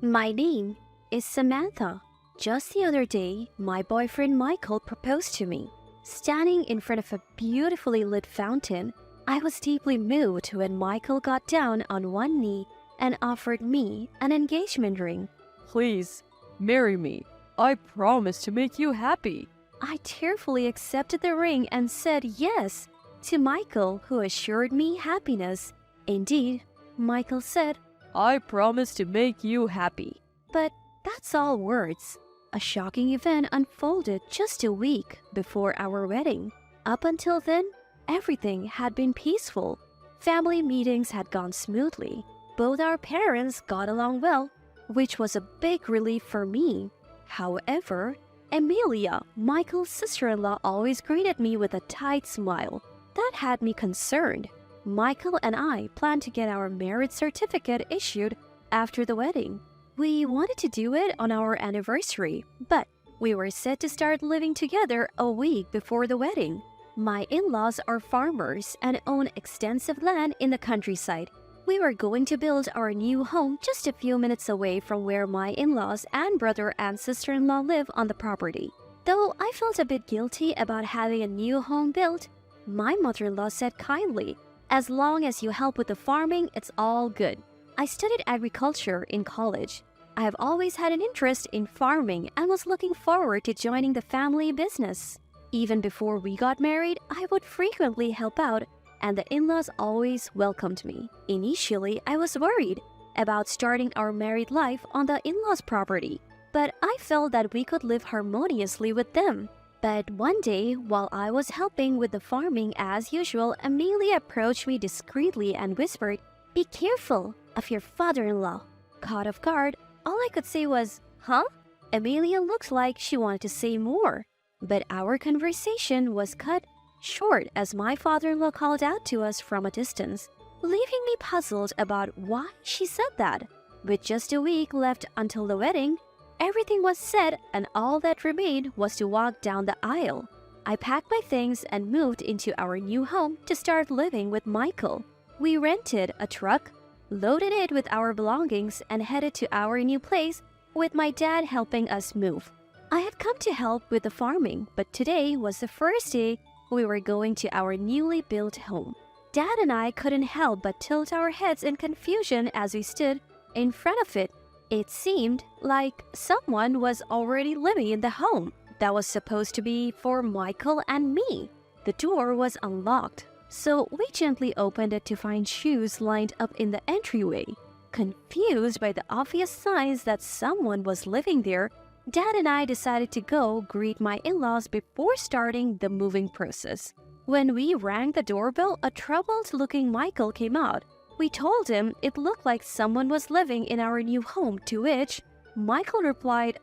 My name is Samantha. Just the other day, my boyfriend Michael proposed to me. Standing in front of a beautifully lit fountain, I was deeply moved when Michael got down on one knee and offered me an engagement ring. Please, marry me. I promise to make you happy. I tearfully accepted the ring and said yes to Michael, who assured me happiness. Indeed, Michael said, I promise to make you happy. but that's all words. A shocking event unfolded just a week before our wedding. Up until then, everything had been peaceful. Family meetings had gone smoothly. Both our parents got along well, which was a big relief for me. However, Amelia, Michael's sister-in-law, always greeted me with a tight smile. That had me concerned. Michael and I planned to get our marriage certificate issued after the wedding. We wanted to do it on our anniversary, but we were set to start living together a week before the wedding. My in-laws are farmers and own extensive land in the countryside. We were going to build our new home just a few minutes away from where my in-laws and brother and sister-in-law live on the property. Though I felt a bit guilty about having a new home built, my mother-in-law said kindly, "As long as you help with the farming, it's all good." I studied agriculture in college. I have always had an interest in farming and was looking forward to joining the family business. Even before we got married, I would frequently help out, and the in-laws always welcomed me. Initially, I was worried about starting our married life on the in-laws' property, but I felt that we could live harmoniously with them. But one day, while I was helping with the farming as usual, Amelia approached me discreetly and whispered, "Be careful of your father-in-law." Caught off guard, all I could say was, "Huh?" Amelia looked like she wanted to say more, but our conversation was cut short as my father-in-law called out to us from a distance, leaving me puzzled about why she said that. With just a week left until the wedding, everything was set and all that remained was to walk down the aisle. I packed my things and moved into our new home to start living with Michael. We rented a truck, loaded it with our belongings, and headed to our new place, with my dad helping us move. I had come to help with the farming, but today was the first day we were going to our newly built home. Dad and I couldn't help but tilt our heads in confusion as we stood in front of it. It seemed like someone was already living in the home that was supposed to be for Michael and me. The door was unlocked, so we gently opened it to find shoes lined up in the entryway. Confused by the obvious signs that someone was living there, Dad and I decided to go greet my in-laws before starting the moving process. When we rang the doorbell, a troubled-looking Michael came out. We told him it looked like someone was living in our new home, to which Michael replied,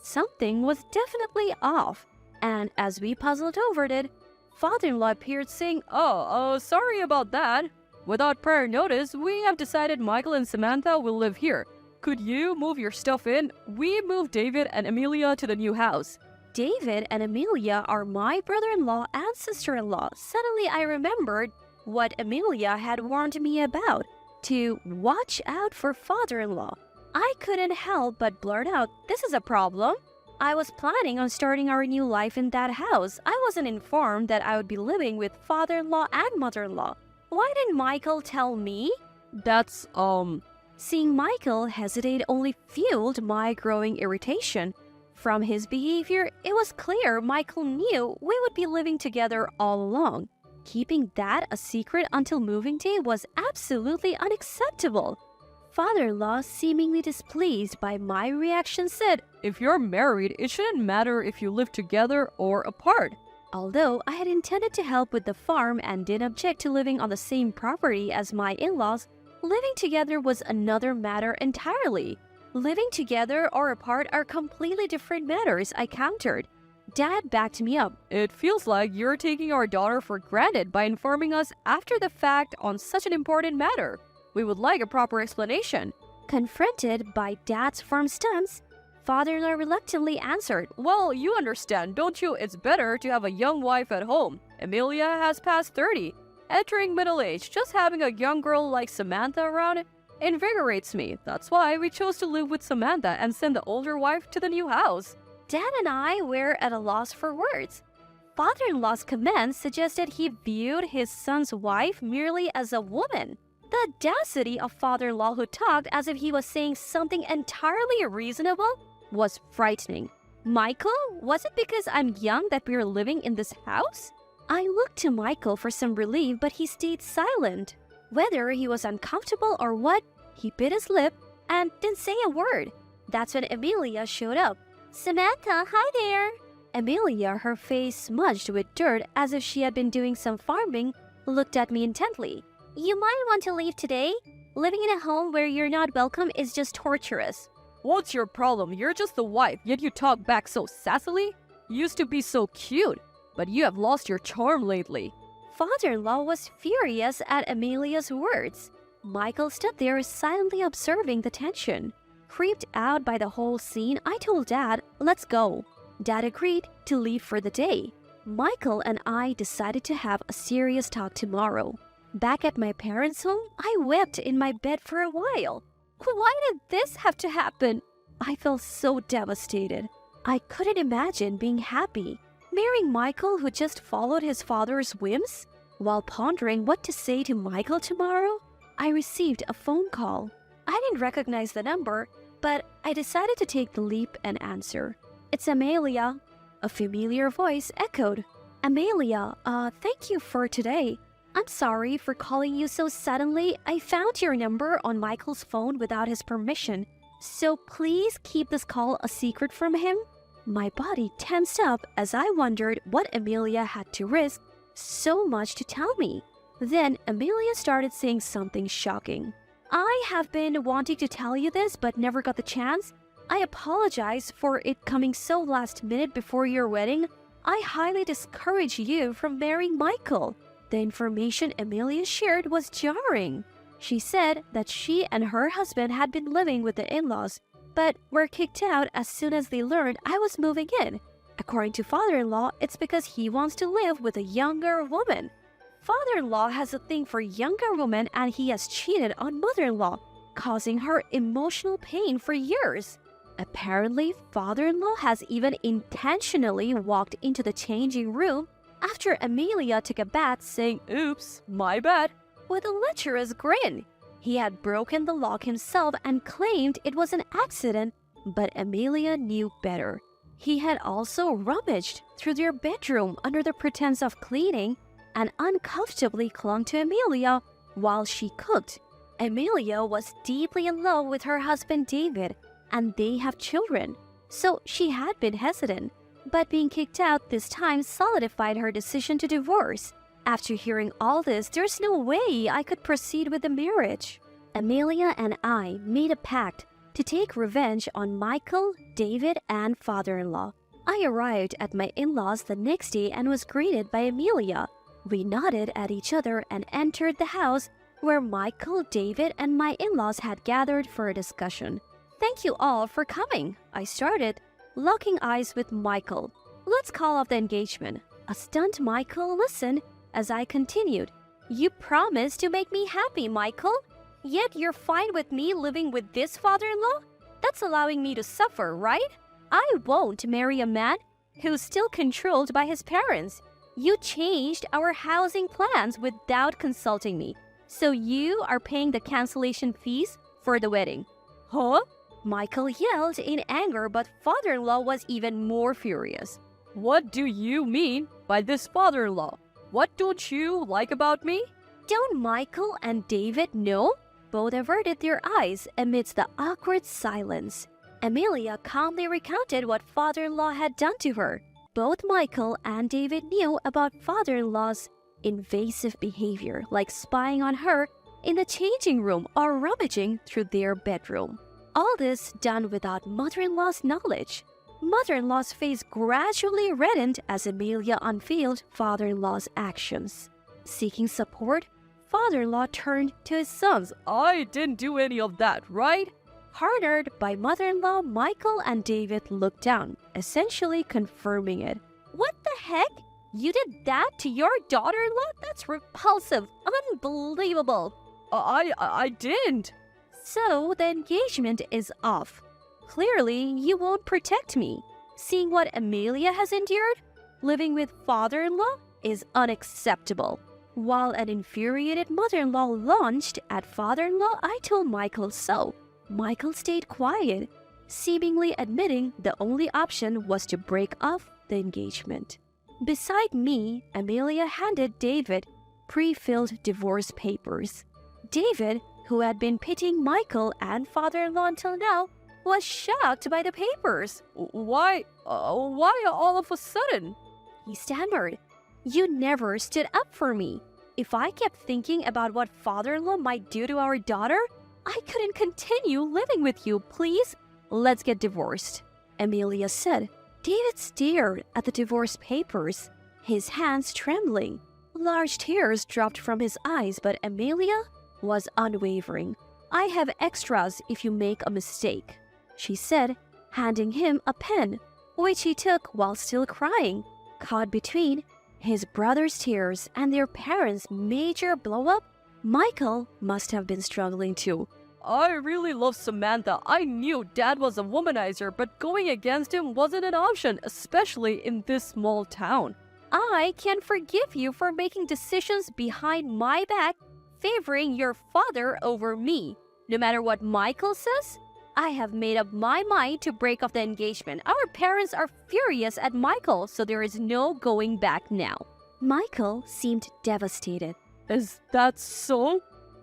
something was definitely off. And as we puzzled over it, father-in-law appeared saying, Sorry about that. Without prior notice, we have decided Michael and Samantha will live here. Could you move your stuff in? We moved David and Amelia to the new house. David and Amelia are my brother-in-law and sister-in-law. Suddenly I remembered what Amelia had warned me about, to watch out for father-in-law. I couldn't help but blurt out, "This is a problem." I was planning on starting our new life in that house. I wasn't informed that I would be living with father-in-law and mother-in-law. Why didn't Michael tell me? That's, Seeing Michael hesitate only fueled my growing irritation. From his behavior, it was clear Michael knew we would be living together all along. Keeping that a secret until moving day was absolutely unacceptable. Father-in-law, seemingly displeased by my reaction, said, If you're married, it shouldn't matter if you live together or apart. Although I had intended to help with the farm and didn't object to living on the same property as my in-laws, living together was another matter entirely. Living together or apart are completely different matters, I countered. Dad backed me up. It feels like you're taking our daughter for granted by informing us after the fact on such an important matter. We would like a proper explanation. Confronted by Dad's firm stance, father-in-law reluctantly answered, Well, you understand, don't you? It's better to have a young wife at home. Amelia has passed 30, entering middle age. Just having a young girl like Samantha around, invigorates me. That's why we chose to live with Samantha and send the older wife to the new house. Dad and I were at a loss for words. Father-in-law's comment suggested he viewed his son's wife merely as a woman. The audacity of father-in-law who talked as if he was saying something entirely reasonable was frightening. Michael, was it because I'm young that we're living in this house? I looked to Michael for some relief, but he stayed silent. Whether he was uncomfortable or what, he bit his lip and didn't say a word. That's when Amelia showed up. Samantha, hi there. Amelia, her face smudged with dirt as if she had been doing some farming, looked at me intently. You might want to leave today. Living in a home where you're not welcome is just torturous. What's your problem? You're just the wife, yet you talk back so sassily? You used to be so cute, but you have lost your charm lately. Father-in-law was furious at Amelia's words. Michael stood there silently observing the tension. Creeped out by the whole scene, I told Dad, let's go. Dad agreed to leave for the day. Michael and I decided to have a serious talk tomorrow. Back at my parents' home, I wept in my bed for a while. Why did this have to happen? I felt so devastated. I couldn't imagine being happy, marrying Michael who just followed his father's whims. While pondering what to say to Michael tomorrow, I received a phone call. I didn't recognize the number, but I decided to take the leap and answer. It's Amelia. A familiar voice echoed. Amelia, thank you for today. I'm sorry for calling you so suddenly. I found your number on Michael's phone without his permission. So please keep this call a secret from him. My body tensed up as I wondered what Amelia had to risk so much to tell me. Then Amelia started saying something shocking. I have been wanting to tell you this but never got the chance. I apologize for it coming so last minute before your wedding. I highly discourage you from marrying Michael. The information Amelia shared was jarring. She said that she and her husband had been living with the in-laws, but were kicked out as soon as they learned I was moving in. According to father-in-law, it's because he wants to live with a younger woman. Father-in-law has a thing for younger women and he has cheated on mother-in-law, causing her emotional pain for years. Apparently, father-in-law has even intentionally walked into the changing room after Amelia took a bath saying, Oops, my bad. with a lecherous grin. He had broken the lock himself and claimed it was an accident, but Amelia knew better. He had also rummaged through their bedroom under the pretense of cleaning and uncomfortably clung to Amelia while she cooked. Amelia was deeply in love with her husband David, and they have children, so she had been hesitant. But being kicked out this time solidified her decision to divorce. After hearing all this, there's no way I could proceed with the marriage. Amelia and I made a pact to take revenge on Michael, David, and father-in-law. I arrived at my in-laws the next day and was greeted by Amelia. We nodded at each other and entered the house where Michael, David, and my in-laws had gathered for a discussion. Thank you all for coming, I started, locking eyes with Michael. Let's call off the engagement. A stunned Michael listened as I continued. You promised to make me happy, Michael. Yet you're fine with me living with this father-in-law? That's allowing me to suffer, right? I won't marry a man who's still controlled by his parents. You changed our housing plans without consulting me. So you are paying the cancellation fees for the wedding. Huh? Michael yelled in anger, but father-in-law was even more furious. What do you mean by this father-in-law? What don't you like about me? Don't Michael and David know? Both averted their eyes amidst the awkward silence. Amelia calmly recounted what father-in-law had done to her. Both Michael and David knew about father-in-law's invasive behavior, like spying on her in the changing room or rummaging through their bedroom. All this done without mother-in-law's knowledge. Mother-in-law's face gradually reddened as Amelia unveiled father-in-law's actions. Seeking support, father-in-law turned to his sons. I didn't do any of that, right? Hardered by mother-in-law, Michael and David looked down, essentially confirming it. What the heck? You did that to your daughter-in-law? That's repulsive. Unbelievable. I didn't. So the engagement is off. Clearly, you won't protect me. Seeing what Amelia has endured, living with father-in-law is unacceptable. While an infuriated mother-in-law launched at father-in-law, I told Michael so. Michael stayed quiet, seemingly admitting the only option was to break off the engagement. Beside me, Amelia handed David pre-filled divorce papers. David, who had been pitying Michael and father-in-law until now, was shocked by the papers. Why all of a sudden? He stammered. You never stood up for me. If I kept thinking about what father-in-law might do to our daughter, I couldn't continue living with you. Please, let's get divorced, Amelia said. David stared at the divorce papers, his hands trembling. Large tears dropped from his eyes, but Amelia was unwavering. I have extras if you make a mistake, she said, handing him a pen, which he took while still crying. Caught between his brother's tears and their parents' major blow-up, Michael must have been struggling too. I really love Samantha. I knew Dad was a womanizer, but going against him wasn't an option, especially in this small town. I can't forgive you for making decisions behind my back, favoring your father over me. No matter what Michael says, I have made up my mind to break off the engagement. Our parents are furious at Michael, so there is no going back now. Michael seemed devastated. Is that so?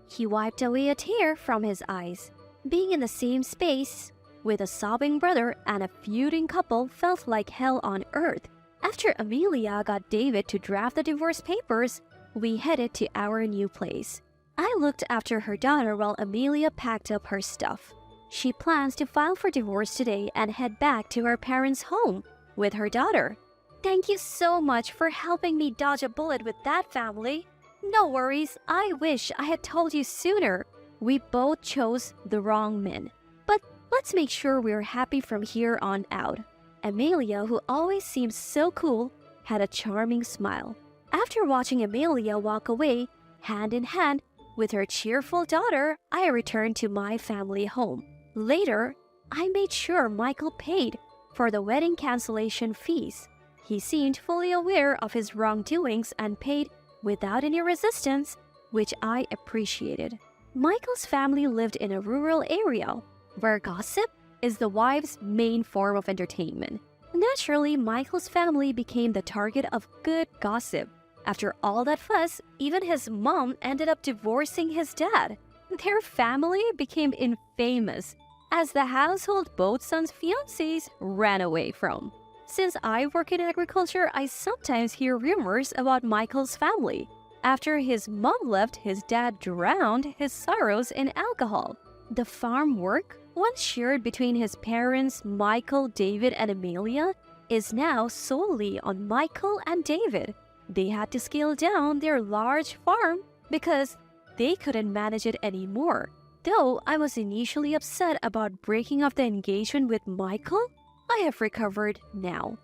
He wiped away a tear from his eyes. Being in the same space with a sobbing brother and a feuding couple felt like hell on earth. After Amelia got David to draft the divorce papers, we headed to our new place. I looked after her daughter while Amelia packed up her stuff. She plans to file for divorce today and head back to her parents' home with her daughter. Thank you so much for helping me dodge a bullet with that family. No worries, I wish I had told you sooner. We both chose the wrong men. But let's make sure we're happy from here on out. Amelia, who always seems so cool, had a charming smile. After watching Amelia walk away, hand in hand, with her cheerful daughter, I returned to my family home. Later, I made sure Michael paid for the wedding cancellation fees. He seemed fully aware of his wrongdoings and paid without any resistance, which I appreciated. Michael's family lived in a rural area where gossip is the wife's main form of entertainment. Naturally, Michael's family became the target of good gossip. After all that fuss, even his mom ended up divorcing his dad. Their family became infamous as the household both sons' fiancés ran away from. Since I work in agriculture, I sometimes hear rumors about Michael's family. After his mom left, his dad drowned his sorrows in alcohol. The farm work, once shared between his parents, Michael, David, and Amelia, is now solely on Michael and David. They had to scale down their large farm because they couldn't manage it anymore. Though I was initially upset about breaking off the engagement with Michael, I have recovered now.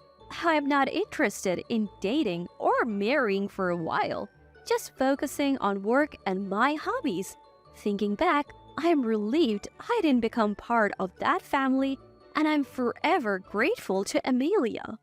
I am not interested in dating or marrying for a while, just focusing on work and my hobbies. Thinking back, I am relieved I didn't become part of that family, and I'm forever grateful to Amelia.